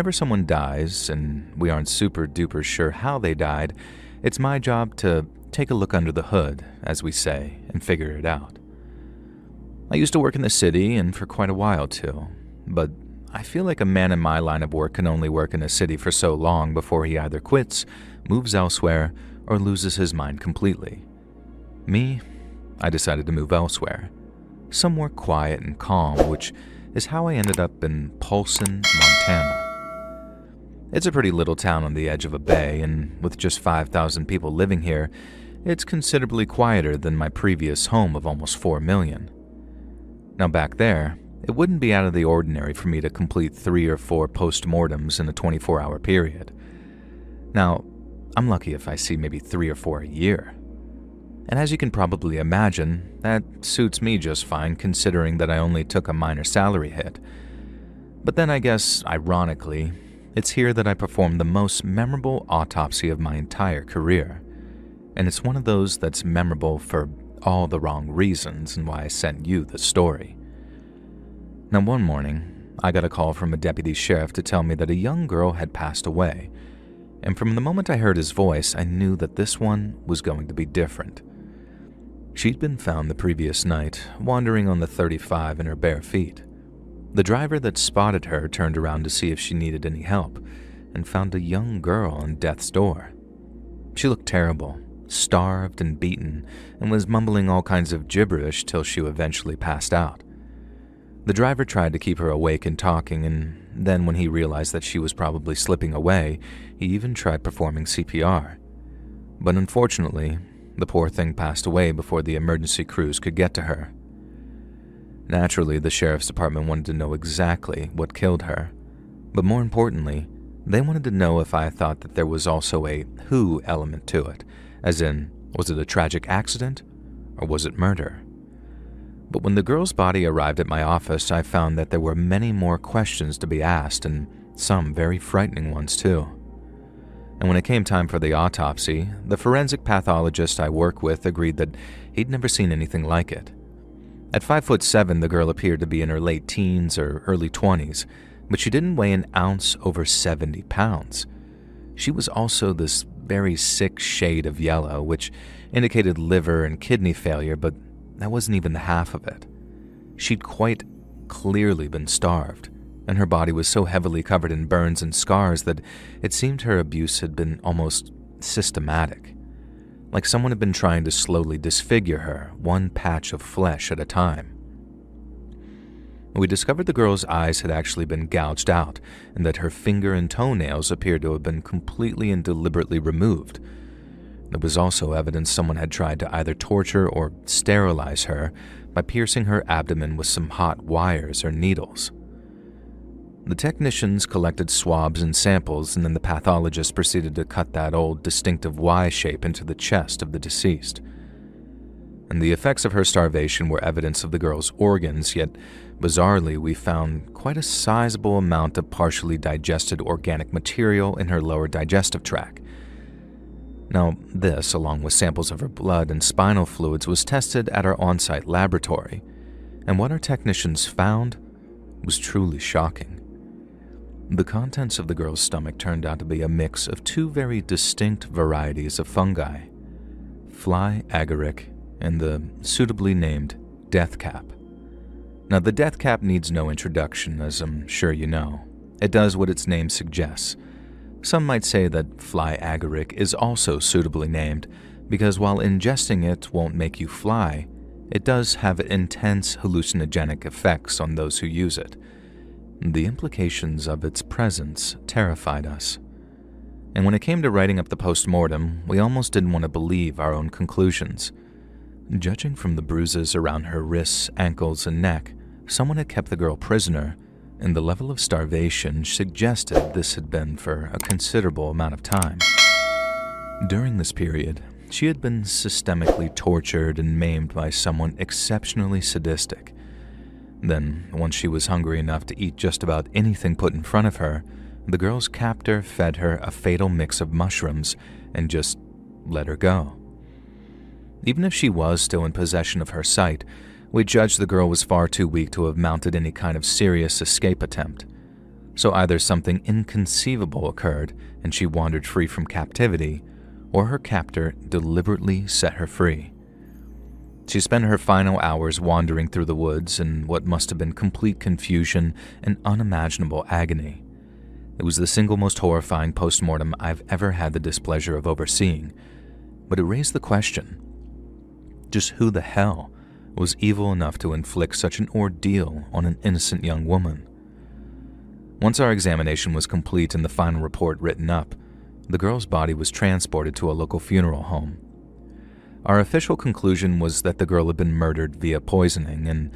Whenever someone dies, and we aren't super duper sure how they died, it's my job to take a look under the hood, as we say, and figure it out. I used to work in the city, and for quite a while too, but I feel like a man in my line of work can only work in a city for so long before he either quits, moves elsewhere, or loses his mind completely. Me, I decided to move elsewhere, somewhere quiet and calm, which is how I ended up in Polson, Montana. It's a pretty little town on the edge of a bay, and with just 5,000 people living here, it's considerably quieter than my previous home of almost 4 million. Now back there, it wouldn't be out of the ordinary for me to complete 3 or 4 post-mortems in a 24-hour period. Now, I'm lucky if I see maybe 3 or 4 a year. And as you can probably imagine, that suits me just fine considering that I only took a minor salary hit. But then I guess, ironically, it's here that I performed the most memorable autopsy of my entire career. And it's one of those that's memorable for all the wrong reasons and why I sent you the story. Now one morning, I got a call from a deputy sheriff to tell me that a young girl had passed away. And from the moment I heard his voice, I knew that this one was going to be different. She'd been found the previous night, wandering on the 35 in her bare feet. The driver that spotted her turned around to see if she needed any help, and found a young girl on death's door. She looked terrible, starved and beaten, and was mumbling all kinds of gibberish till she eventually passed out. The driver tried to keep her awake and talking, and then when he realized that she was probably slipping away, he even tried performing CPR. But unfortunately, the poor thing passed away before the emergency crews could get to her. Naturally, the sheriff's department wanted to know exactly what killed her, but more importantly, they wanted to know if I thought that there was also a who element to it, as in, was it a tragic accident, or was it murder? But when the girl's body arrived at my office, I found that there were many more questions to be asked, and some very frightening ones too. And when it came time for the autopsy, the forensic pathologist I work with agreed that he'd never seen anything like it. At 5'7", the girl appeared to be in her late teens or early 20s, but she didn't weigh an ounce over 70 pounds. She was also this very sick shade of yellow, which indicated liver and kidney failure, but that wasn't even the half of it. She'd quite clearly been starved, and her body was so heavily covered in burns and scars that it seemed her abuse had been almost systematic. Like someone had been trying to slowly disfigure her, one patch of flesh at a time. We discovered the girl's eyes had actually been gouged out, and that her finger and toenails appeared to have been completely and deliberately removed. There was also evidence someone had tried to either torture or sterilize her by piercing her abdomen with some hot wires or needles. The technicians collected swabs and samples, and then the pathologist proceeded to cut that old distinctive Y shape into the chest of the deceased. And the effects of her starvation were evidence of the girl's organs, yet bizarrely we found quite a sizable amount of partially digested organic material in her lower digestive tract. Now this, along with samples of her blood and spinal fluids, was tested at our on-site laboratory, and what our technicians found was truly shocking. The contents of the girl's stomach turned out to be a mix of 2 very distinct varieties of fungi, fly agaric and the suitably named death cap. Now the death cap needs no introduction, as I'm sure you know. It does what its name suggests. Some might say that fly agaric is also suitably named because while ingesting it won't make you fly, it does have intense hallucinogenic effects on those who use it. The implications of its presence terrified us. And when it came to writing up the post-mortem, we almost didn't want to believe our own conclusions. Judging from the bruises around her wrists, ankles, and neck, someone had kept the girl prisoner, and the level of starvation suggested this had been for a considerable amount of time. During this period, she had been systemically tortured and maimed by someone exceptionally sadistic. Then, once she was hungry enough to eat just about anything put in front of her, the girl's captor fed her a fatal mix of mushrooms and just let her go. Even if she was still in possession of her sight, we judged the girl was far too weak to have mounted any kind of serious escape attempt. So either something inconceivable occurred and she wandered free from captivity, or her captor deliberately set her free. She spent her final hours wandering through the woods in what must have been complete confusion and unimaginable agony. It was the single most horrifying postmortem I've ever had the displeasure of overseeing, but it raised the question, just who the hell was evil enough to inflict such an ordeal on an innocent young woman? Once our examination was complete and the final report written up, the girl's body was transported to a local funeral home. Our official conclusion was that the girl had been murdered via poisoning, and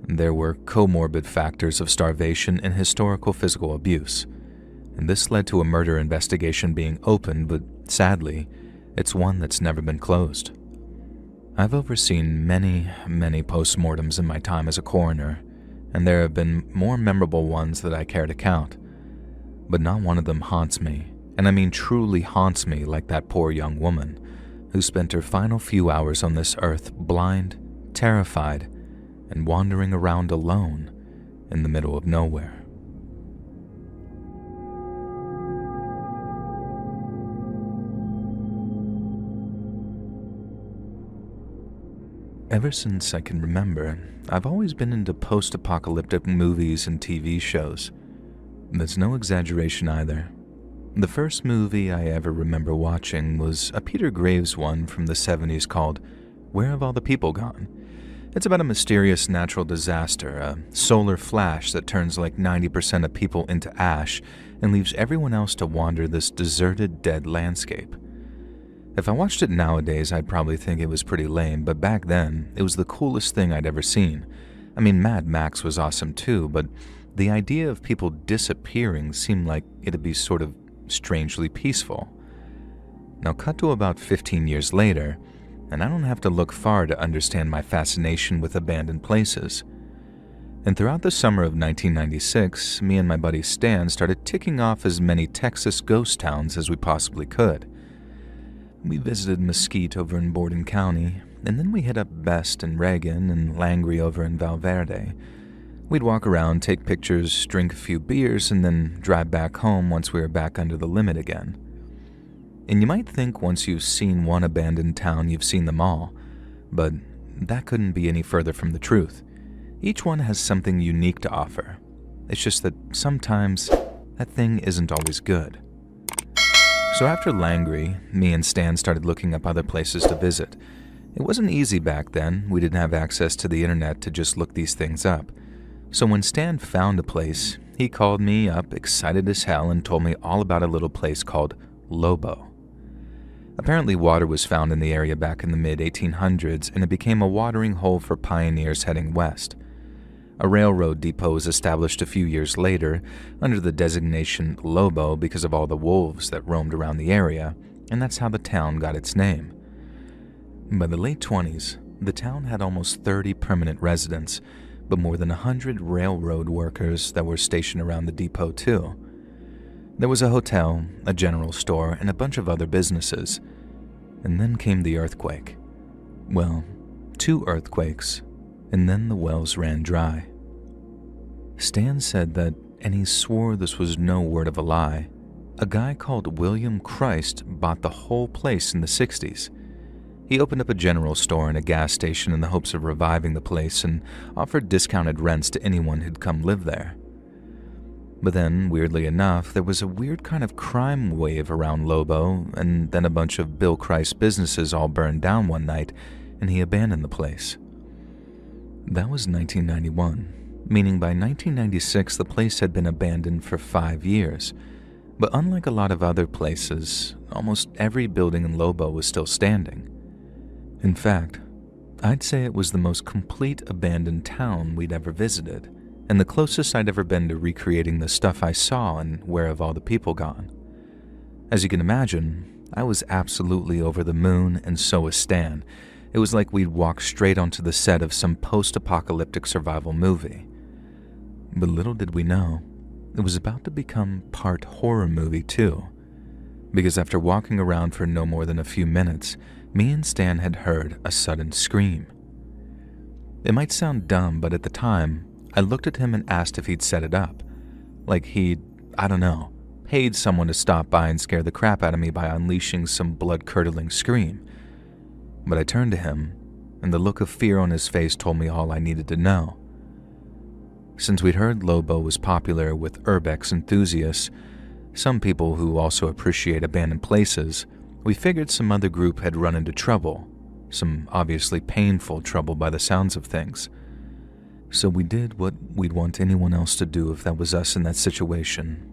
there were comorbid factors of starvation and historical physical abuse. And this led to a murder investigation being opened, but sadly, it's one that's never been closed. I've overseen many postmortems in my time as a coroner, and there have been more memorable ones that I care to count. But not one of them haunts me, and I mean truly haunts me like that poor young woman who spent her final few hours on this earth blind, terrified, and wandering around alone in the middle of nowhere. Ever since I can remember, I've always been into post-apocalyptic movies and TV shows. That's no exaggeration either. The first movie I ever remember watching was a Peter Graves one from the 70s called Where Have All the People Gone? It's about a mysterious natural disaster, a solar flash that turns like 90% of people into ash and leaves everyone else to wander this deserted, dead landscape. If I watched it nowadays, I'd probably think it was pretty lame, but back then, it was the coolest thing I'd ever seen. I mean, Mad Max was awesome too, but the idea of people disappearing seemed like it'd be sort of strangely peaceful. Now cut to about 15 years later, and I don't have to look far to understand my fascination with abandoned places. And throughout the summer of 1996, me and my buddy Stan started ticking off as many Texas ghost towns as we possibly could. We visited Mesquite over in Borden County, and then we hit up Best and Reagan and Langley over in Valverde. We'd walk around, take pictures, drink a few beers, and then drive back home once we were back under the limit again. And you might think once you've seen one abandoned town, you've seen them all, but that couldn't be any further from the truth. Each one has something unique to offer. It's just that sometimes that thing isn't always good. So after Langley, me and Stan started looking up other places to visit. It wasn't easy back then. We didn't have access to the internet to just look these things up. So when Stan found a place, he called me up, excited as hell, and told me all about a little place called Lobo. Apparently water was found in the area back in the mid-1800s, and it became a watering hole for pioneers heading west. A railroad depot was established a few years later under the designation Lobo because of all the wolves that roamed around the area, and that's how the town got its name. By the late 20s, the town had almost 30 permanent residents, but more than 100 railroad workers that were stationed around the depot too. There was a hotel, a general store, and a bunch of other businesses. And then came the earthquake. Well, 2 earthquakes, and then the wells ran dry. Stan said that, and he swore this was no word of a lie, a guy called William Christ bought the whole place in the 60s. He opened up a general store and a gas station in the hopes of reviving the place and offered discounted rents to anyone who'd come live there. But then, weirdly enough, there was a weird kind of crime wave around Lobo, and then a bunch of Bill Christ's businesses all burned down one night, and he abandoned the place. That was 1991, meaning by 1996 the place had been abandoned for 5 years. But unlike a lot of other places, almost every building in Lobo was still standing. In fact, I'd say it was the most complete abandoned town we'd ever visited, and the closest I'd ever been to recreating the stuff I saw in Where Have All the People Gone. As you can imagine, I was absolutely over the moon, and so was Stan. It was like we'd walked straight onto the set of some post-apocalyptic survival movie. But little did we know, it was about to become part horror movie too. Because after walking around for no more than a few minutes, me and Stan had heard a sudden scream. It might sound dumb, but at the time, I looked at him and asked if he'd set it up, like he'd I don't know, paid someone to stop by and scare the crap out of me by unleashing some blood-curdling scream. But I turned to him, and the look of fear on his face told me all I needed to know. Since we'd heard Lobo was popular with urbex enthusiasts, some people who also appreciate abandoned places, we figured some other group had run into trouble, some obviously painful trouble by the sounds of things. So we did what we'd want anyone else to do if that was us in that situation,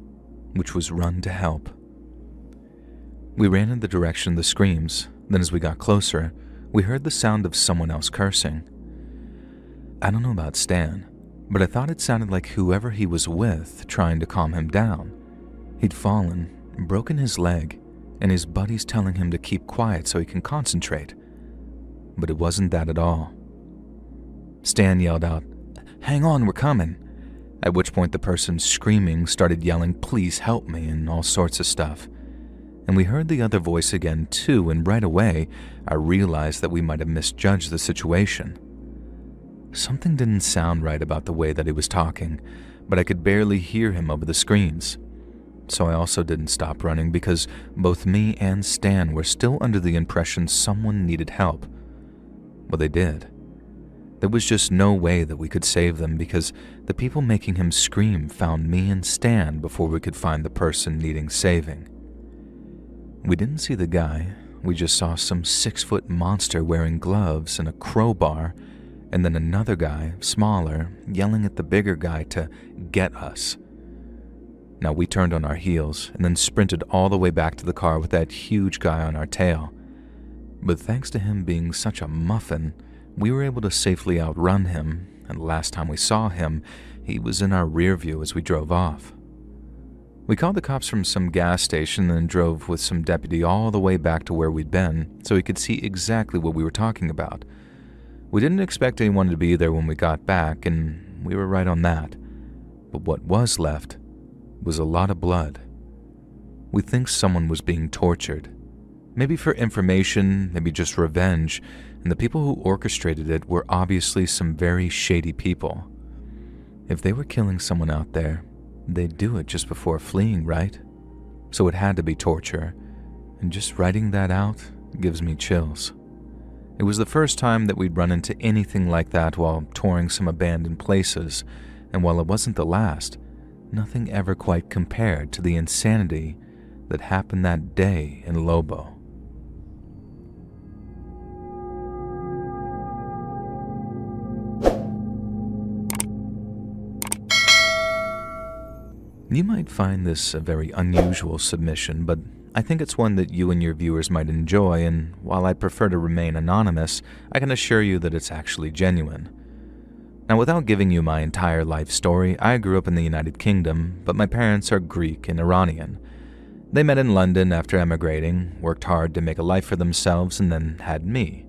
which was run to help. We ran in the direction of the screams, then as we got closer, we heard the sound of someone else cursing. I don't know about Stan, but I thought it sounded like whoever he was with trying to calm him down. He'd fallen, broken his leg, and his buddies telling him to keep quiet so he can concentrate. But it wasn't that at all. Stan yelled out, "Hang on, we're coming," at which point the person screaming started yelling, "Please help me," and all sorts of stuff. And we heard the other voice again too, and right away I realized that we might have misjudged the situation. Something didn't sound right about the way that he was talking, but I could barely hear him over the screams. So I also didn't stop running because both me and Stan were still under the impression someone needed help. Well, they did. There was just no way that we could save them because the people making him scream found me and Stan before we could find the person needing saving. We didn't see the guy, we just saw some 6-foot monster wearing gloves and a crowbar, and then another guy, smaller, yelling at the bigger guy to get us. Now we turned on our heels and then sprinted all the way back to the car with that huge guy on our tail. But thanks to him being such a muffin, we were able to safely outrun him, and last time we saw him, he was in our rear view as we drove off. We called the cops from some gas station and then drove with some deputy all the way back to where we'd been so he could see exactly what we were talking about. We didn't expect anyone to be there when we got back, and we were right on that. But what was left was a lot of blood. We think someone was being tortured. Maybe for information, maybe just revenge, and the people who orchestrated it were obviously some very shady people. If they were killing someone out there, they'd do it just before fleeing, right? So it had to be torture, and just writing that out gives me chills. It was the first time that we'd run into anything like that while touring some abandoned places, and while it wasn't the last, nothing ever quite compared to the insanity that happened that day in Lobo. You might find this a very unusual submission, but I think it's one that you and your viewers might enjoy, and while I prefer to remain anonymous, I can assure you that it's actually genuine. Now, without giving you my entire life story, I grew up in the United Kingdom, but my parents are Greek and Iranian. They met in London after emigrating, worked hard to make a life for themselves, and then had me.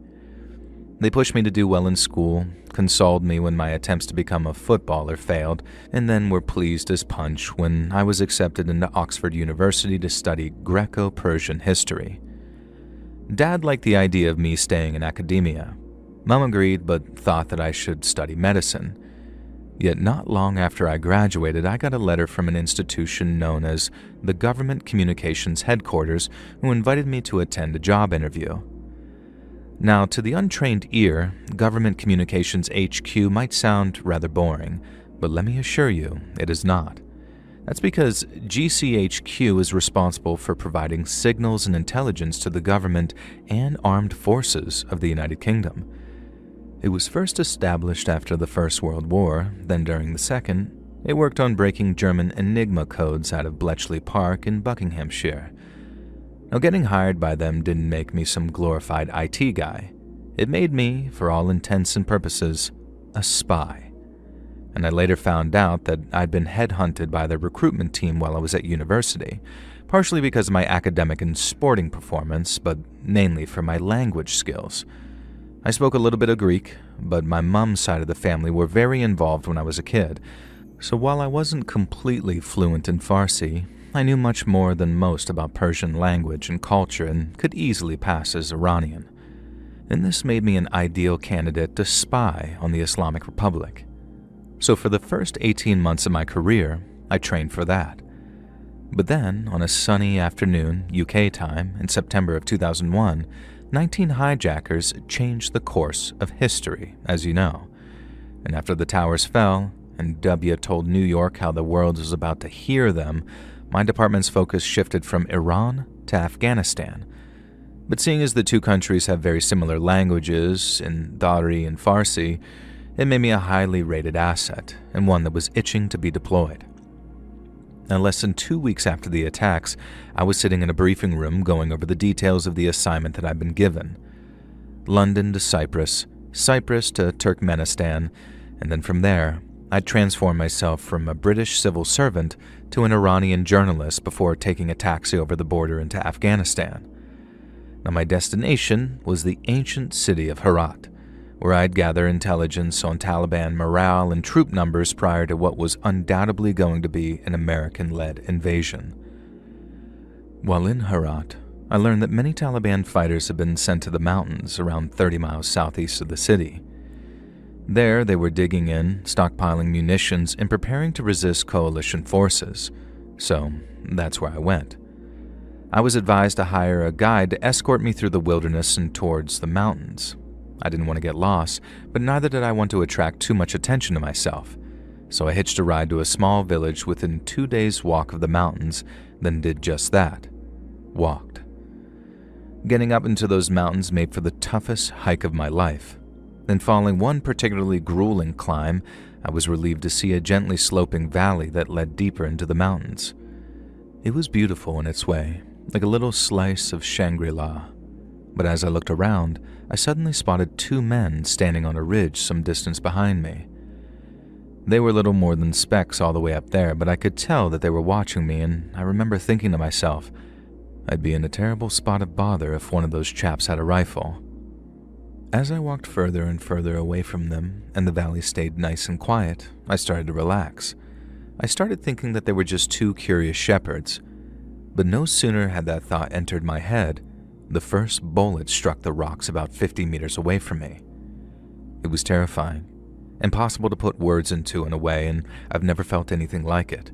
They pushed me to do well in school, consoled me when my attempts to become a footballer failed, and then were pleased as punch when I was accepted into Oxford University to study Greco-Persian history. Dad liked the idea of me staying in academia. Mom agreed but thought that I should study medicine. Yet not long after I graduated, I got a letter from an institution known as the Government Communications Headquarters who invited me to attend a job interview. Now, to the untrained ear, Government Communications HQ might sound rather boring, but let me assure you, it is not. That's because GCHQ is responsible for providing signals and intelligence to the government and armed forces of the United Kingdom. It was first established after the First World War, then during the Second, it worked on breaking German Enigma codes out of Bletchley Park in Buckinghamshire. Now, getting hired by them didn't make me some glorified IT guy. It made me, for all intents and purposes, a spy. And I later found out that I'd been headhunted by their recruitment team while I was at university, partially because of my academic and sporting performance, but mainly for my language skills. I spoke a little bit of Greek, but my mom's side of the family were very involved when I was a kid, so while I wasn't completely fluent in Farsi, I knew much more than most about Persian language and culture and could easily pass as Iranian. And this made me an ideal candidate to spy on the Islamic Republic. So for the first 18 months of my career, I trained for that. But then, on a sunny afternoon, UK time, in September of 2001, 19 hijackers changed the course of history, as you know. And after the towers fell, and W told New York how the world was about to hear them, my department's focus shifted from Iran to Afghanistan. But seeing as the two countries have very similar languages, in Dari and Farsi, it made me a highly rated asset, and one that was itching to be deployed. Now, less than 2 weeks after the attacks, I was sitting in a briefing room going over the details of the assignment that I'd been given. London to Cyprus, Cyprus to Turkmenistan, and then from there, I'd transformed myself from a British civil servant to an Iranian journalist before taking a taxi over the border into Afghanistan. Now, my destination was the ancient city of Herat, where I'd gather intelligence on Taliban morale and troop numbers prior to what was undoubtedly going to be an American-led invasion. While in Herat, I learned that many Taliban fighters had been sent to the mountains around 30 miles southeast of the city. There, they were digging in, stockpiling munitions, and preparing to resist coalition forces. So, that's where I went. I was advised to hire a guide to escort me through the wilderness and towards the mountains. I didn't want to get lost, but neither did I want to attract too much attention to myself. So I hitched a ride to a small village within 2 days' walk of the mountains, then did just that. Walked. Getting up into those mountains made for the toughest hike of my life. Then following one particularly grueling climb, I was relieved to see a gently sloping valley that led deeper into the mountains. It was beautiful in its way, like a little slice of Shangri-La. But as I looked around, I suddenly spotted 2 men standing on a ridge some distance behind me. They were little more than specks all the way up there, but I could tell that they were watching me, and I remember thinking to myself, I'd be in a terrible spot of bother if one of those chaps had a rifle. As I walked further and further away from them, and the valley stayed nice and quiet, I started to relax. I started thinking that they were just 2 curious shepherds. But no sooner had that thought entered my head, the first bullet struck the rocks about 50 meters away from me. It was terrifying, impossible to put words into in a way, and I've never felt anything like it.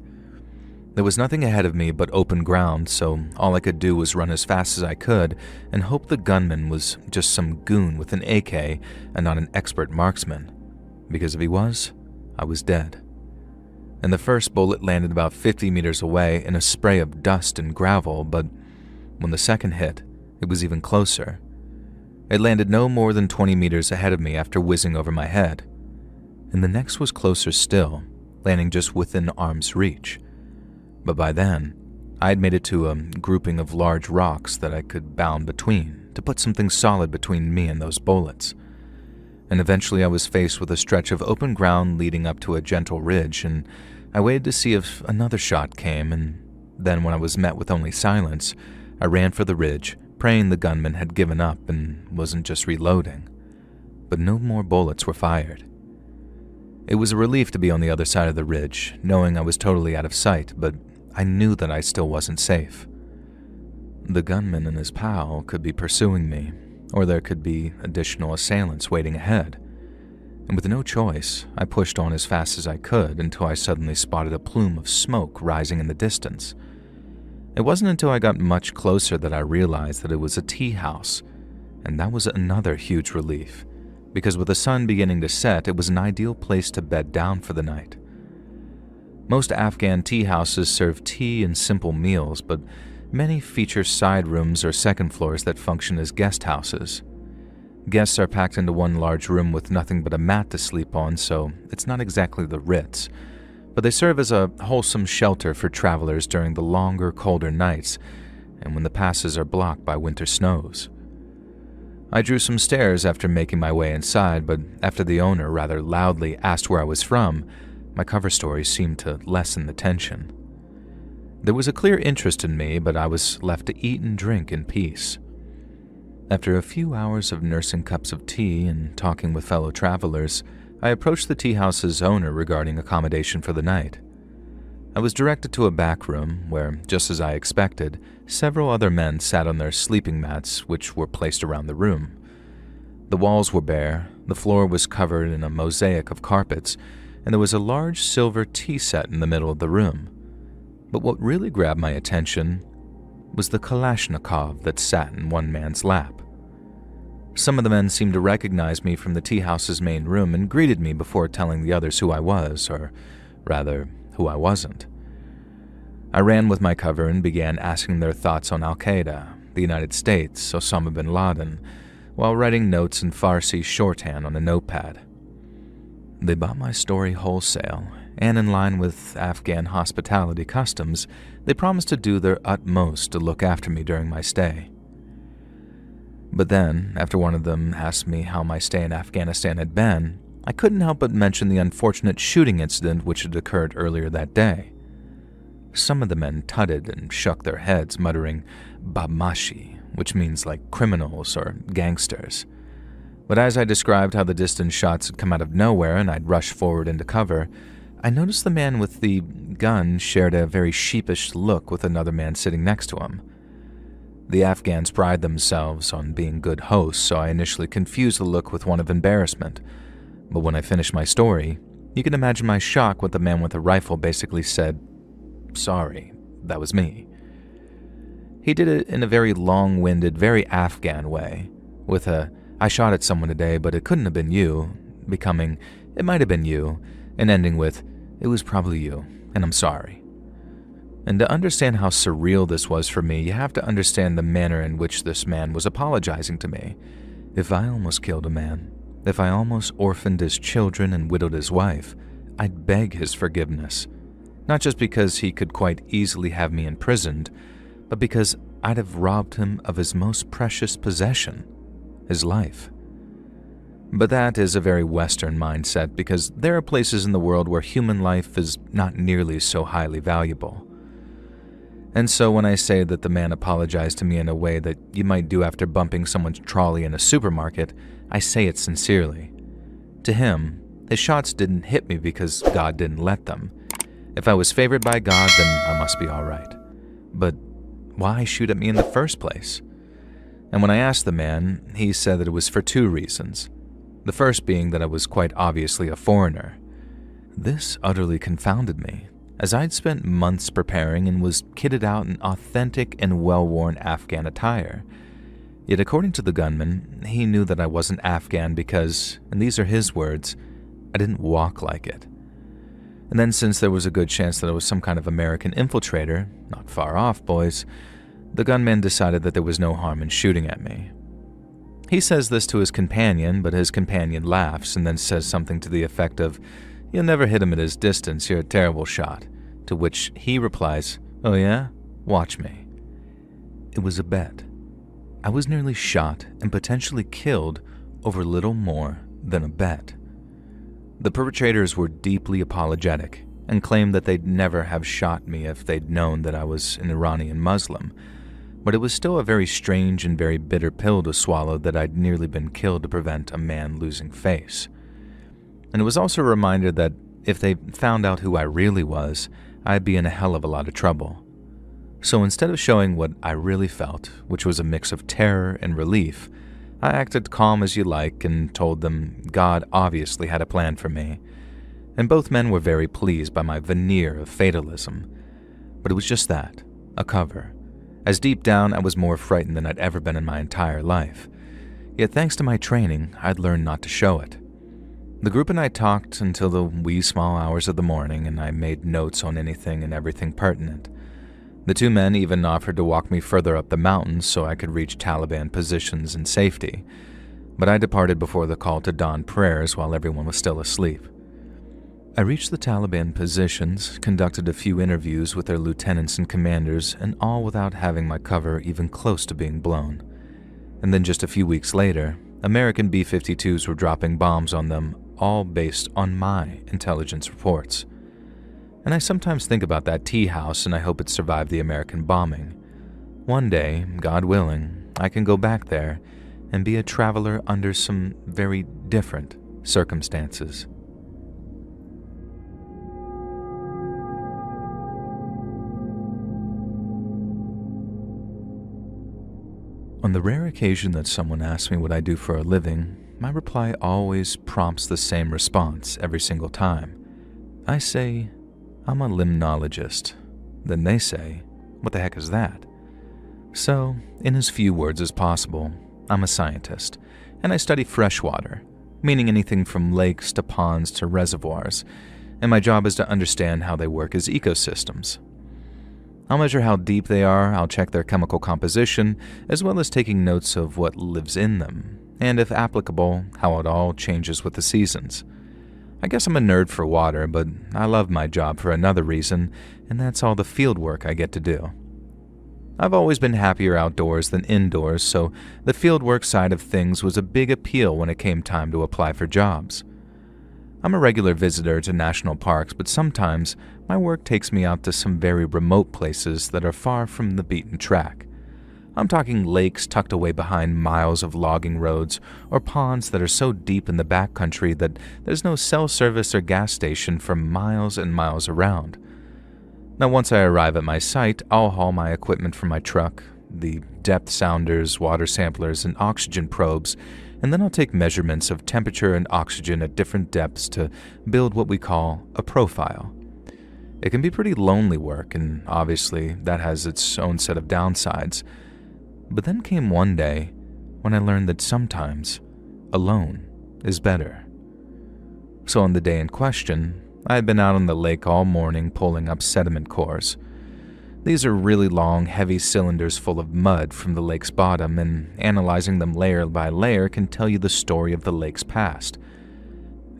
There was nothing ahead of me but open ground, so all I could do was run as fast as I could and hope the gunman was just some goon with an AK and not an expert marksman. Because if he was, I was dead. And the first bullet landed about 50 meters away in a spray of dust and gravel, but when the second hit, it was even closer. It landed no more than 20 meters ahead of me after whizzing over my head. And the next was closer still, landing just within arm's reach. But by then, I had made it to a grouping of large rocks that I could bound between to put something solid between me and those bullets. And eventually I was faced with a stretch of open ground leading up to a gentle ridge, and I waited to see if another shot came, and then when I was met with only silence, I ran for the ridge, praying the gunman had given up and wasn't just reloading. But no more bullets were fired. It was a relief to be on the other side of the ridge, knowing I was totally out of sight, but I knew that I still wasn't safe. The gunman and his pal could be pursuing me, or there could be additional assailants waiting ahead. And with no choice, I pushed on as fast as I could until I suddenly spotted a plume of smoke rising in the distance. It wasn't until I got much closer that I realized that it was a tea house, and that was another huge relief, because with the sun beginning to set, it was an ideal place to bed down for the night. Most Afghan tea houses serve tea and simple meals, but many feature side rooms or second floors that function as guest houses. Guests are packed into one large room with nothing but a mat to sleep on, so it's not exactly the Ritz, but they serve as a wholesome shelter for travelers during the longer, colder nights and when the passes are blocked by winter snows. I drew some stairs after making my way inside, but after the owner rather loudly asked where I was from, my cover story seemed to lessen the tension. There was a clear interest in me, but I was left to eat and drink in peace. After a few hours of nursing cups of tea and talking with fellow travelers, I approached the tea house's owner regarding accommodation for the night. I was directed to a back room where, just as I expected, several other men sat on their sleeping mats, which were placed around the room. The walls were bare, the floor was covered in a mosaic of carpets, and there was a large silver tea set in the middle of the room. But what really grabbed my attention was the Kalashnikov that sat in one man's lap. Some of the men seemed to recognize me from the tea house's main room and greeted me before telling the others who I was, or rather, who I wasn't. I ran with my cover and began asking their thoughts on Al-Qaeda, the United States, Osama bin Laden, while writing notes in Farsi shorthand on a notepad. They bought my story wholesale, and in line with Afghan hospitality customs, they promised to do their utmost to look after me during my stay. But then, after one of them asked me how my stay in Afghanistan had been, I couldn't help but mention the unfortunate shooting incident which had occurred earlier that day. Some of the men tutted and shook their heads, muttering "Badmashi," which means like criminals or gangsters. But as I described how the distant shots had come out of nowhere and I'd rushed forward into cover, I noticed the man with the gun shared a very sheepish look with another man sitting next to him. The Afghans pride themselves on being good hosts, so I initially confused the look with one of embarrassment. But when I finished my story, you can imagine my shock when the man with the rifle basically said, "Sorry, that was me." He did it in a very long-winded, very Afghan way, with a "I shot at someone today, but it couldn't have been you," becoming "It might have been you," and ending with "It was probably you, and I'm sorry." And to understand how surreal this was for me, you have to understand the manner in which this man was apologizing to me. If I almost killed a man, if I almost orphaned his children and widowed his wife, I'd beg his forgiveness. Not just because he could quite easily have me imprisoned, but because I'd have robbed him of his most precious possession, his life. But that is a very Western mindset, because there are places in the world where human life is not nearly so highly valuable. And so when I say that the man apologized to me in a way that you might do after bumping someone's trolley in a supermarket, I say it sincerely. To him, his shots didn't hit me because God didn't let them. If I was favored by God, then I must be all right. But why shoot at me in the first place? And when I asked the man, he said that it was for two reasons. The first being that I was quite obviously a foreigner. This utterly confounded me, as I'd spent months preparing and was kitted out in authentic and well-worn Afghan attire. Yet according to the gunman, he knew that I wasn't Afghan because, and these are his words, I didn't walk like it. And then since there was a good chance that I was some kind of American infiltrator, not far off, boys, the gunman decided that there was no harm in shooting at me. He says this to his companion, but his companion laughs and then says something to the effect of, "You'll never hit him at his distance, you're a terrible shot," to which he replies, "Oh yeah? Watch me." It was a bet. I was nearly shot and potentially killed over little more than a bet. The perpetrators were deeply apologetic and claimed that they'd never have shot me if they'd known that I was an Iranian Muslim, but it was still a very strange and very bitter pill to swallow that I'd nearly been killed to prevent a man losing face. And it was also a reminder that if they found out who I really was, I'd be in a hell of a lot of trouble. So instead of showing what I really felt, which was a mix of terror and relief, I acted calm as you like and told them God obviously had a plan for me. And both men were very pleased by my veneer of fatalism. But it was just that, a cover, as deep down I was more frightened than I'd ever been in my entire life. Yet thanks to my training, I'd learned not to show it. The group and I talked until the wee small hours of the morning, and I made notes on anything and everything pertinent. The two men even offered to walk me further up the mountains so I could reach Taliban positions in safety, but I departed before the call to dawn prayers while everyone was still asleep. I reached the Taliban positions, conducted a few interviews with their lieutenants and commanders, and all without having my cover even close to being blown. And then just a few weeks later, American B-52s were dropping bombs on them, all based on my intelligence reports. And I sometimes think about that tea house and I hope it survived the American bombing. One day, God willing, I can go back there and be a traveler under some very different circumstances. On the rare occasion that someone asks me what I do for a living, my reply always prompts the same response every single time. I say, I'm a limnologist, Then they say, "What the heck is that?" So, in as few words as possible, I'm a scientist, and I study freshwater, meaning anything from lakes to ponds to reservoirs, and my job is to understand how they work as ecosystems. I'll measure how deep they are, I'll check their chemical composition, as well as taking notes of what lives in them, and if applicable, how it all changes with the seasons. I guess I'm a nerd for water, but I love my job for another reason, and that's all the field work I get to do. I've always been happier outdoors than indoors, so the fieldwork side of things was a big appeal when it came time to apply for jobs. I'm a regular visitor to national parks, but sometimes my work takes me out to some very remote places that are far from the beaten track. I'm talking lakes tucked away behind miles of logging roads, or ponds that are so deep in the backcountry that there's no cell service or gas station for miles and miles around. Now, once I arrive at my site, I'll haul my equipment from my truck, the depth sounders, water samplers, and oxygen probes, and then I'll take measurements of temperature and oxygen at different depths to build what we call a profile. It can be pretty lonely work, and obviously that has its own set of downsides. But then came one day when I learned that sometimes alone is better. So on the day in question, I had been out on the lake all morning pulling up sediment cores. These are really long, heavy cylinders full of mud from the lake's bottom, and analyzing them layer by layer can tell you the story of the lake's past.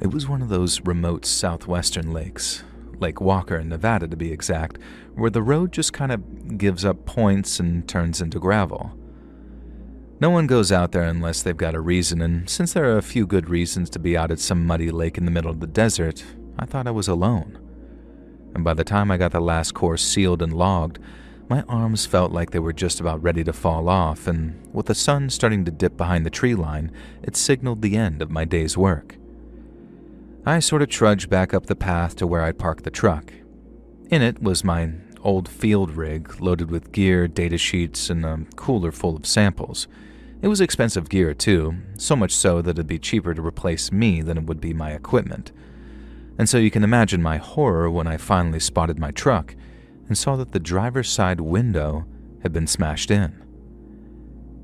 It was one of those remote southwestern lakes, Lake Walker in Nevada to be exact, where the road just kind of gives up points and turns into gravel. No one goes out there unless they've got a reason, and since there are a few good reasons to be out at some muddy lake in the middle of the desert, I thought I was alone. And by the time I got the last course sealed and logged, my arms felt like they were just about ready to fall off, and with the sun starting to dip behind the tree line, it signaled the end of my day's work. I sort of trudged back up the path to where I'd parked the truck. In it was my old field rig loaded with gear, data sheets, and a cooler full of samples. It was expensive gear too, so much so that it'd be cheaper to replace me than it would be my equipment. And so you can imagine my horror when I finally spotted my truck and saw that the driver's side window had been smashed in.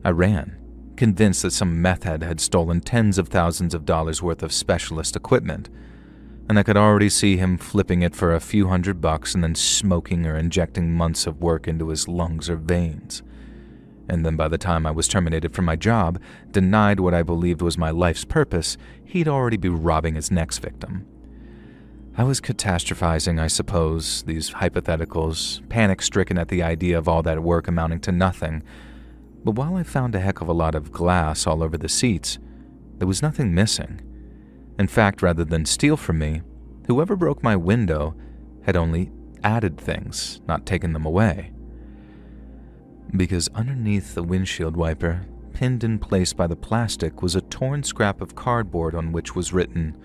I ran, convinced that some meth head had stolen tens of thousands of dollars worth of specialist equipment, and I could already see him flipping it for a few $100 and then smoking or injecting months of work into his lungs or veins. And then by the time I was terminated from my job, denied what I believed was my life's purpose, he'd already be robbing his next victim. I was catastrophizing, I suppose, these hypotheticals, panic-stricken at the idea of all that work amounting to nothing. But while I found a heck of a lot of glass all over the seats, there was nothing missing. In fact, rather than steal from me, whoever broke my window had only added things, not taken them away. Because underneath the windshield wiper, pinned in place by the plastic, was a torn scrap of cardboard on which was written,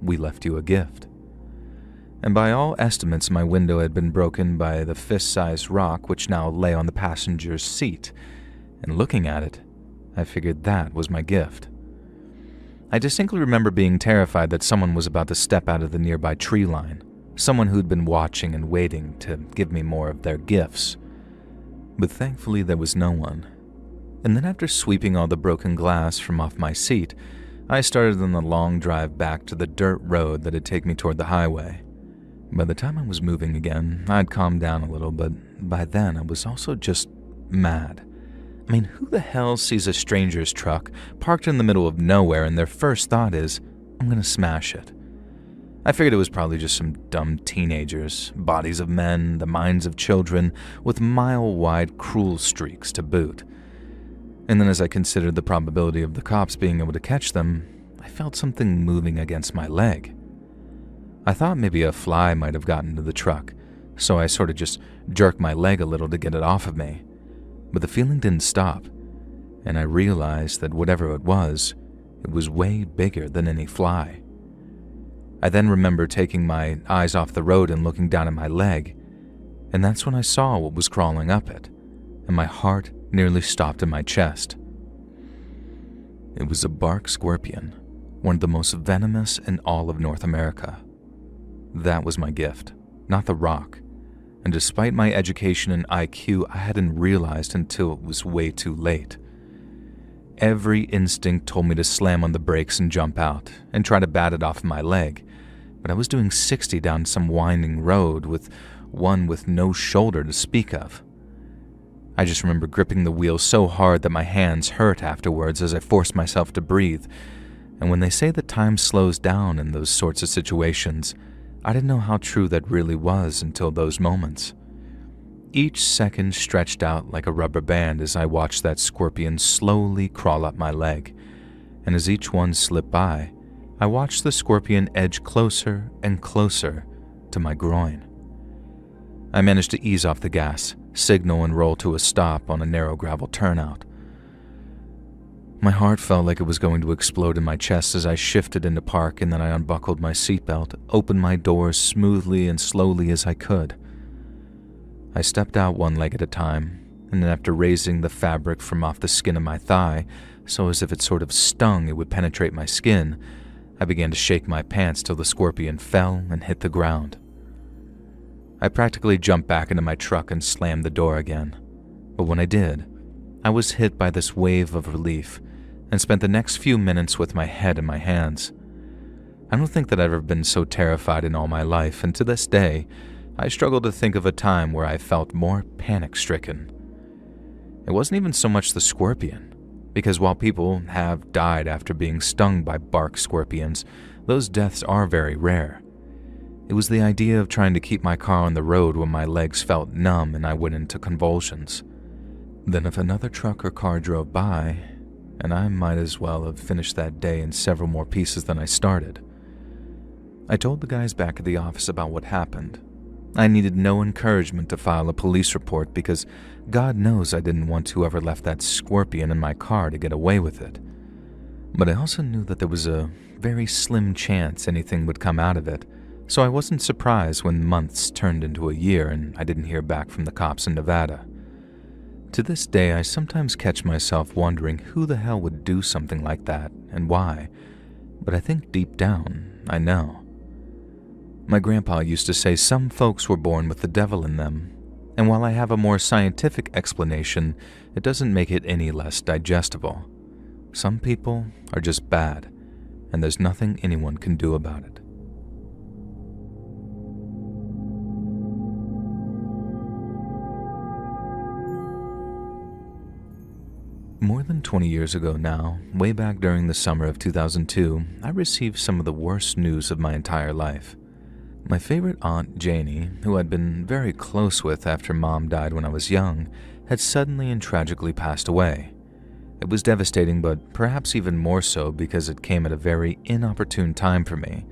"We left you a gift." And by all estimates, my window had been broken by the fist-sized rock which now lay on the passenger's seat, and looking at it, I figured that was my gift. I distinctly remember being terrified that someone was about to step out of the nearby tree line, someone who'd been watching and waiting to give me more of their gifts. But thankfully there was no one. And then after sweeping all the broken glass from off my seat, I started on the long drive back to the dirt road that'd take me toward the highway. By the time I was moving again, I'd calmed down a little, but by then I was also just mad. I mean, who the hell sees a stranger's truck parked in the middle of nowhere and their first thought is, I'm gonna smash it? I figured it was probably just some dumb teenagers, bodies of men, the minds of children, with mile-wide cruel streaks to boot. And then as I considered the probability of the cops being able to catch them, I felt something moving against my leg. I thought maybe a fly might have gotten to the truck, so I sort of just jerked my leg a little to get it off of me. But the feeling didn't stop, and I realized that whatever it was way bigger than any fly. I then remember taking my eyes off the road and looking down at my leg, and that's when I saw what was crawling up it, and my heart nearly stopped in my chest. It was a bark scorpion, one of the most venomous in all of North America. That was my gift, not the rock, And despite my education and IQ, I hadn't realized until it was way too late. Every instinct told me to slam on the brakes and jump out, and try to bat it off my leg, but I was doing 60 down some winding road with one with no shoulder to speak of. I just remember gripping the wheel so hard that my hands hurt afterwards as I forced myself to breathe, and when they say that time slows down in those sorts of situations, I didn't know how true that really was until those moments. Each second stretched out like a rubber band as I watched that scorpion slowly crawl up my leg, and as each one slipped by, I watched the scorpion edge closer and closer to my groin. I managed to ease off the gas, signal and roll to a stop on a narrow gravel turnout. My heart felt like it was going to explode in my chest as I shifted into park, and then I unbuckled my seatbelt, opened my doors smoothly and slowly as I could. I stepped out one leg at a time, and then after raising the fabric from off the skin of my thigh, so as if it sort of stung it would penetrate my skin, I began to shake my pants till the scorpion fell and hit the ground. I practically jumped back into my truck and slammed the door again, but when I did, I was hit by this wave of relief and spent the next few minutes with my head in my hands. I don't think that I've ever been so terrified in all my life, and to this day, I struggle to think of a time where I felt more panic-stricken. It wasn't even so much the scorpion, because while people have died after being stung by bark scorpions, those deaths are very rare. It was the idea of trying to keep my car on the road when my legs felt numb and I went into convulsions. Then if another truck or car drove by, and I might as well have finished that day in several more pieces than I started. I told the guys back at the office about what happened. I needed no encouragement to file a police report because God knows I didn't want whoever left that scorpion in my car to get away with it. But I also knew that there was a very slim chance anything would come out of it, so I wasn't surprised when months turned into a year and I didn't hear back from the cops in Nevada. To this day, I sometimes catch myself wondering who the hell would do something like that and why, but I think deep down, I know. My grandpa used to say some folks were born with the devil in them, and while I have a more scientific explanation, it doesn't make it any less digestible. Some people are just bad, and there's nothing anyone can do about it. More than 20 years ago now, way back during the summer of 2002, I received some of the worst news of my entire life. My favorite aunt, Janie, who I'd been very close with after Mom died when I was young, had suddenly and tragically passed away. It was devastating, but perhaps even more so because it came at a very inopportune time for me.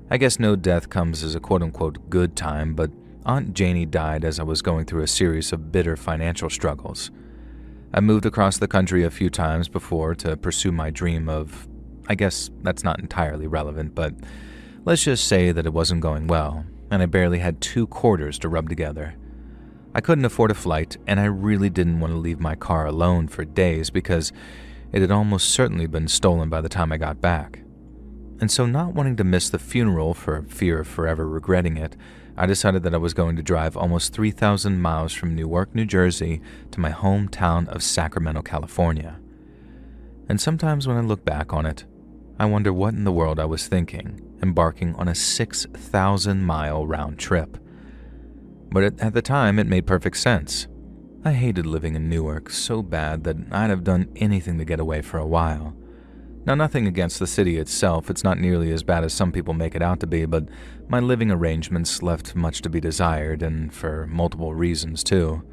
I guess no death comes as a quote-unquote good time, but Aunt Janie died as I was going through a series of bitter financial struggles. I moved across the country a few times before to pursue my dream of, I guess that's not entirely relevant, but let's just say that it wasn't going well, and I barely had 2 quarters to rub together. I couldn't afford a flight, and I really didn't want to leave my car alone for days because it had almost certainly been stolen by the time I got back. And so not wanting to miss the funeral for fear of forever regretting it, I decided that I was going to drive almost 3,000 miles from Newark, New Jersey to my hometown of Sacramento, California. And sometimes when I look back on it, I wonder what in the world I was thinking, embarking on a 6,000-mile round trip. But at the time, it made perfect sense. I hated living in Newark so bad that I'd have done anything to get away for a while. Now, nothing against the city itself, it's not nearly as bad as some people make it out to be, but my living arrangements left much to be desired, and for multiple reasons, too.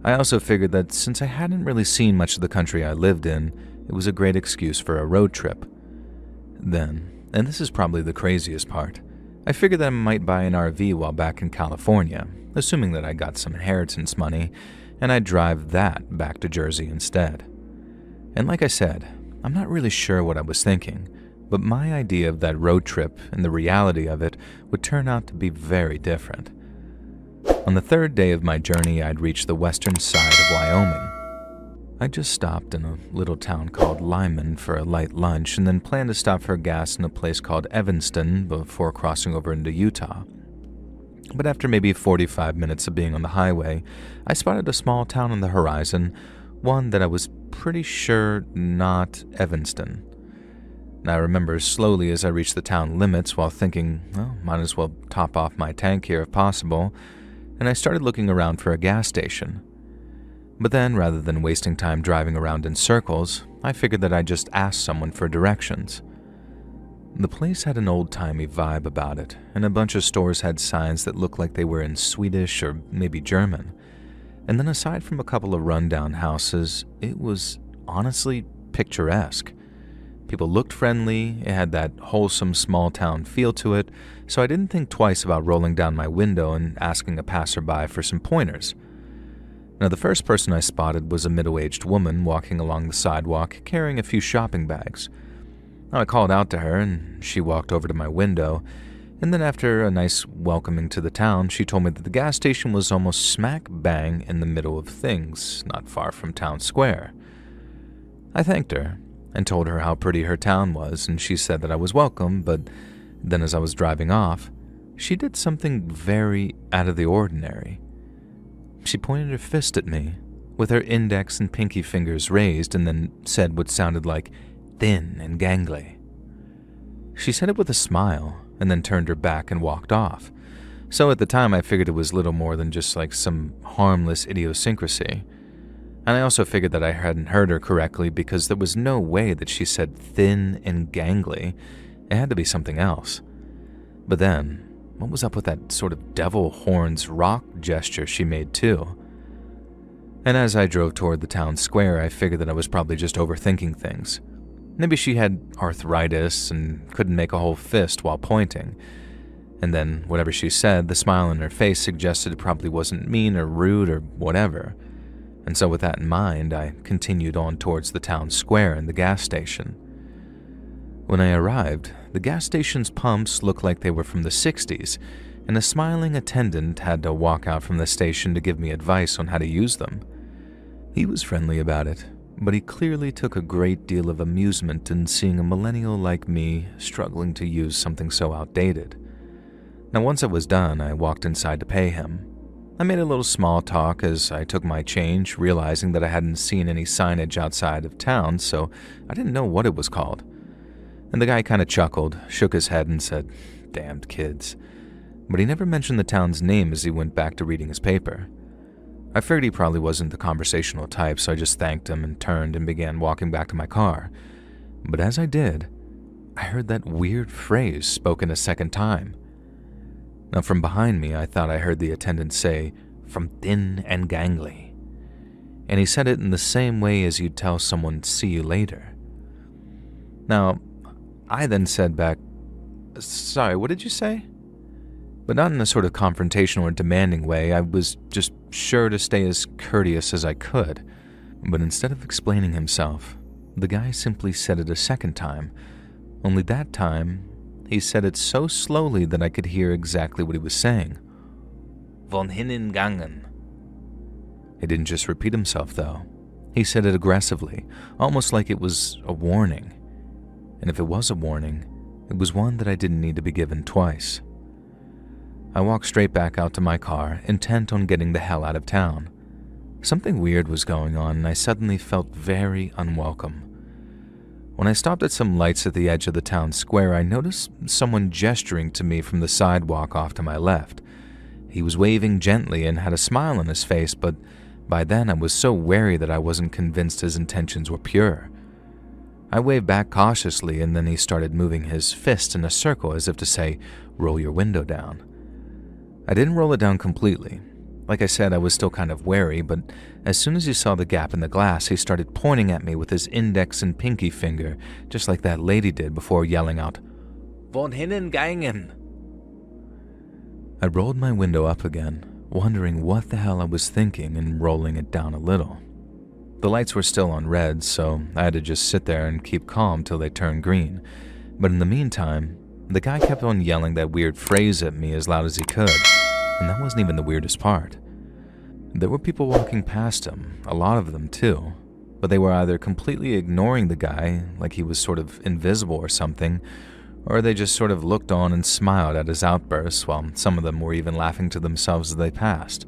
I also figured that since I hadn't really seen much of the country I lived in, it was a great excuse for a road trip. Then, and this is probably the craziest part, I figured that I might buy an RV while back in California, assuming that I got some inheritance money, and I'd drive that back to Jersey instead. And like I said, I'm not really sure what I was thinking, but my idea of that road trip and the reality of it would turn out to be very different. On the 3rd day of my journey, I'd reached the western side of Wyoming. I just stopped in a little town called Lyman for a light lunch and then planned to stop for gas in a place called Evanston before crossing over into Utah. But after maybe 45 minutes of being on the highway, I spotted a small town on the horizon, one that I was pretty sure not Evanston. And I remember slowly as I reached the town limits while thinking, well, might as well top off my tank here if possible, and I started looking around for a gas station. But then, rather than wasting time driving around in circles, I figured that I'd just ask someone for directions. The place had an old-timey vibe about it, and a bunch of stores had signs that looked like they were in Swedish or maybe German. And then aside from a couple of rundown houses, it was honestly picturesque. People looked friendly, it had that wholesome small-town feel to it, so I didn't think twice about rolling down my window and asking a passerby for some pointers. Now, the first person I spotted was a middle-aged woman walking along the sidewalk carrying a few shopping bags. Now, I called out to her, and she walked over to my window, and then after a nice welcoming to the town, she told me that the gas station was almost smack bang in the middle of things, not far from town square. I thanked her and told her how pretty her town was, and she said that I was welcome, but then as I was driving off, she did something very out of the ordinary. She pointed her fist at me, with her index and pinky fingers raised, and then said what sounded like thin and gangly. She said it with a smile, and then turned her back and walked off. So at the time I figured it was little more than just like some harmless idiosyncrasy. And I also figured that I hadn't heard her correctly because there was no way that she said thin and gangly. It had to be something else. But then, what was up with that sort of devil horns rock gesture she made too? And as I drove toward the town square, I figured that I was probably just overthinking things. Maybe she had arthritis and couldn't make a whole fist while pointing. And then, whatever she said, the smile on her face suggested it probably wasn't mean or rude or whatever. And so with that in mind, I continued on towards the town square and the gas station. When I arrived, the gas station's pumps looked like they were from the 60s, and a smiling attendant had to walk out from the station to give me advice on how to use them. He was friendly about it, but he clearly took a great deal of amusement in seeing a millennial like me struggling to use something so outdated. Now, once I was done, I walked inside to pay him. I made a little small talk as I took my change, realizing that I hadn't seen any signage outside of town, so I didn't know what it was called. And the guy kind of chuckled, shook his head, and said, "Damned kids." But he never mentioned the town's name as he went back to reading his paper. I figured he probably wasn't the conversational type, so I just thanked him and turned and began walking back to my car. But as I did, I heard that weird phrase spoken a second time. Now, from behind me, I thought I heard the attendant say, "From thin and gangly." And he said it in the same way as you'd tell someone, "See you later." Now, I then said back, "Sorry, what did you say?" But not in a sort of confrontational or demanding way. I was just sure to stay as courteous as I could. But instead of explaining himself, the guy simply said it a second time, only that time, he said it so slowly that I could hear exactly what he was saying. "Von hinnen gangen." He didn't just repeat himself, though. He said it aggressively, almost like it was a warning. And if it was a warning, it was one that I didn't need to be given twice. I walked straight back out to my car, intent on getting the hell out of town. Something weird was going on, and I suddenly felt very unwelcome. When I stopped at some lights at the edge of the town square, I noticed someone gesturing to me from the sidewalk off to my left. He was waving gently and had a smile on his face, but by then I was so wary that I wasn't convinced his intentions were pure. I waved back cautiously, and then he started moving his fist in a circle as if to say, "Roll your window down." I didn't roll it down completely. Like I said, I was still kind of wary, but as soon as he saw the gap in the glass, he started pointing at me with his index and pinky finger, just like that lady did before yelling out, "Von hinnen gangen." I rolled my window up again, wondering what the hell I was thinking and rolling it down a little. The lights were still on red, so I had to just sit there and keep calm till they turned green. But in the meantime, the guy kept on yelling that weird phrase at me as loud as he could. And that wasn't even the weirdest part. There were people walking past him, a lot of them too, but they were either completely ignoring the guy, like he was sort of invisible or something, or they just sort of looked on and smiled at his outbursts, while some of them were even laughing to themselves as they passed.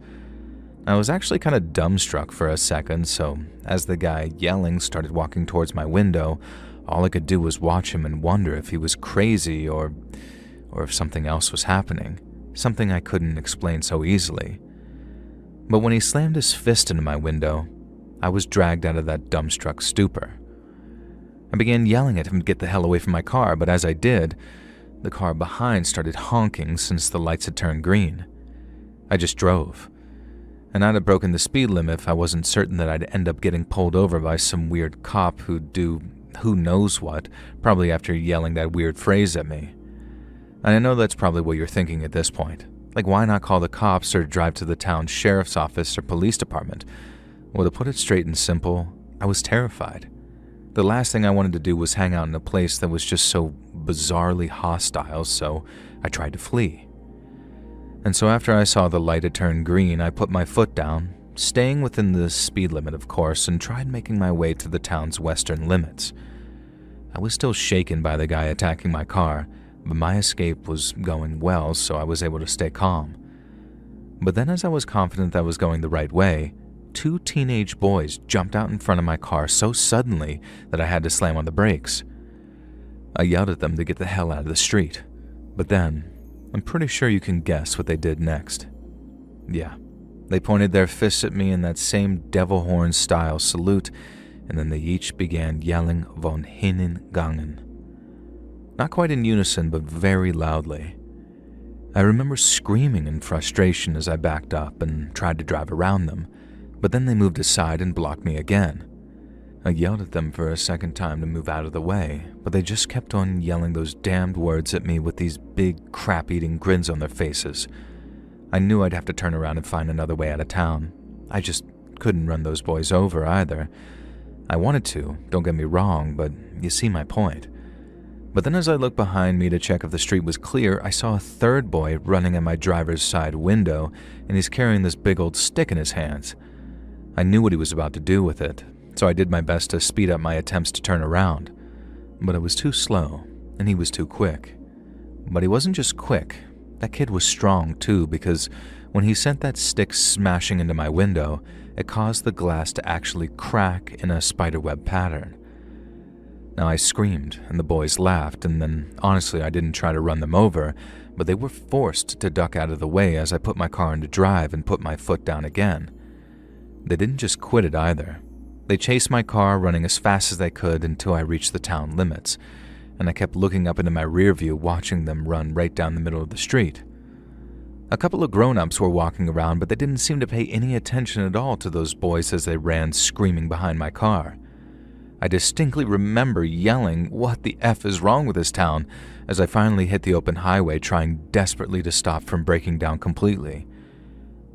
I was actually kind of dumbstruck for a second, so as the guy yelling started walking towards my window, all I could do was watch him and wonder if he was crazy or if something else was happening, something I couldn't explain so easily. But when he slammed his fist into my window, I was dragged out of that dumbstruck stupor. I began yelling at him to get the hell away from my car, but as I did, the car behind started honking since the lights had turned green. I just drove, and I'd have broken the speed limit if I wasn't certain that I'd end up getting pulled over by some weird cop who'd do who knows what, probably after yelling that weird phrase at me. And I know that's probably what you're thinking at this point. Like, why not call the cops or drive to the town's sheriff's office or police department? Well, to put it straight and simple, I was terrified. The last thing I wanted to do was hang out in a place that was just so bizarrely hostile, so I tried to flee. And so after I saw the light had turned green, I put my foot down, staying within the speed limit, of course, and tried making my way to the town's western limits. I was still shaken by the guy attacking my car, but my escape was going well, so I was able to stay calm. But then as I was confident that I was going the right way, 2 teenage boys jumped out in front of my car so suddenly that I had to slam on the brakes. I yelled at them to get the hell out of the street, but then, I'm pretty sure you can guess what they did next. Yeah, they pointed their fists at me in that same devil horn style salute, and then they each began yelling von hinnen gangen. Not quite in unison, but very loudly. I remember screaming in frustration as I backed up and tried to drive around them, but then they moved aside and blocked me again. I yelled at them for a second time to move out of the way, but they just kept on yelling those damned words at me with these big crap-eating grins on their faces. I knew I'd have to turn around and find another way out of town. I just couldn't run those boys over either. I wanted to, don't get me wrong, but you see my point. But then as I looked behind me to check if the street was clear, I saw a third boy running at my driver's side window, and he's carrying this big old stick in his hands. I knew what he was about to do with it, so I did my best to speed up my attempts to turn around. But I was too slow, and he was too quick. But he wasn't just quick. That kid was strong too, because when he sent that stick smashing into my window, it caused the glass to actually crack in a spiderweb pattern. Now I screamed, and the boys laughed, and then honestly I didn't try to run them over, but they were forced to duck out of the way as I put my car into drive and put my foot down again. They didn't just quit it either. They chased my car, running as fast as they could until I reached the town limits, and I kept looking up into my rear view, watching them run right down the middle of the street. A couple of grown-ups were walking around, but they didn't seem to pay any attention at all to those boys as they ran screaming behind my car. I distinctly remember yelling, "What the F is wrong with this town?" as I finally hit the open highway, trying desperately to stop from breaking down completely.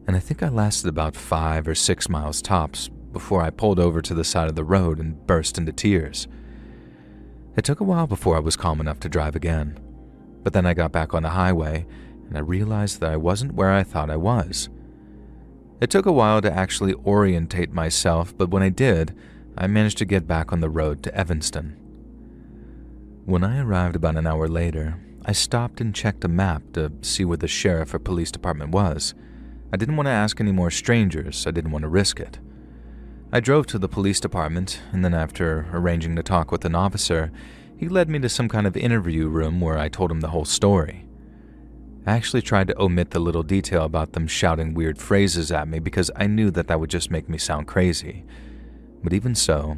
And I think I lasted about 5 or 6 miles tops before I pulled over to the side of the road and burst into tears. It took a while before I was calm enough to drive again, but then I got back on the highway and I realized that I wasn't where I thought I was. It took a while to actually orientate myself, but when I did, I managed to get back on the road to Evanston. When I arrived about an hour later, I stopped and checked a map to see where the sheriff or police department was. I didn't want to ask any more strangers. I didn't want to risk it. I drove to the police department, and then after arranging to talk with an officer, he led me to some kind of interview room where I told him the whole story. I actually tried to omit the little detail about them shouting weird phrases at me because I knew that would just make me sound crazy. But even so,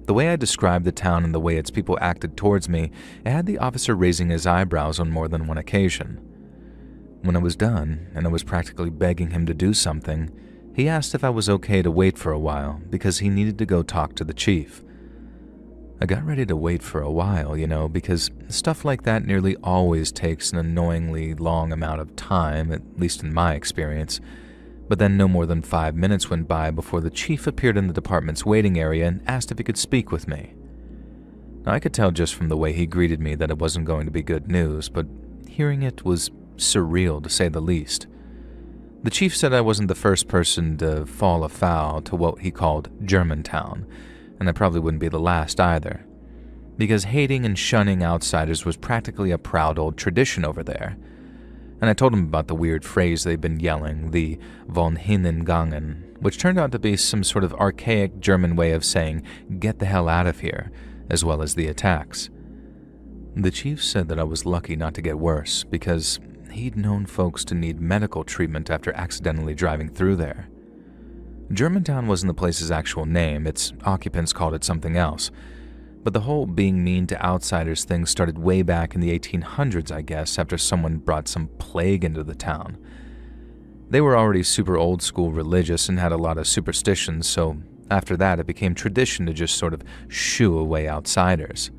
the way I described the town and the way its people acted towards me, it had the officer raising his eyebrows on more than one occasion. When I was done, and I was practically begging him to do something, he asked if I was okay to wait for a while because he needed to go talk to the chief. I got ready to wait for a while, because stuff like that nearly always takes an annoyingly long amount of time, at least in my experience. But then no more than 5 minutes went by before the chief appeared in the department's waiting area and asked if he could speak with me. Now, I could tell just from the way he greeted me that it wasn't going to be good news, but hearing it was surreal to say the least. The chief said I wasn't the first person to fall afoul to what he called Germantown, and I probably wouldn't be the last either. because hating and shunning outsiders was practically a proud old tradition over there. And I told him about the weird phrase they'd been yelling, the von hinnen gangen, which turned out to be some sort of archaic German way of saying, get the hell out of here, as well as the attacks. The chief said that I was lucky not to get worse, because he'd known folks to need medical treatment after accidentally driving through there. Germantown wasn't the place's actual name, its occupants called it something else. But the whole being mean to outsiders thing started way back in the 1800s, I guess, after someone brought some plague into the town. They were already super old school religious and had a lot of superstitions, so after that it became tradition to just sort of shoo away outsiders.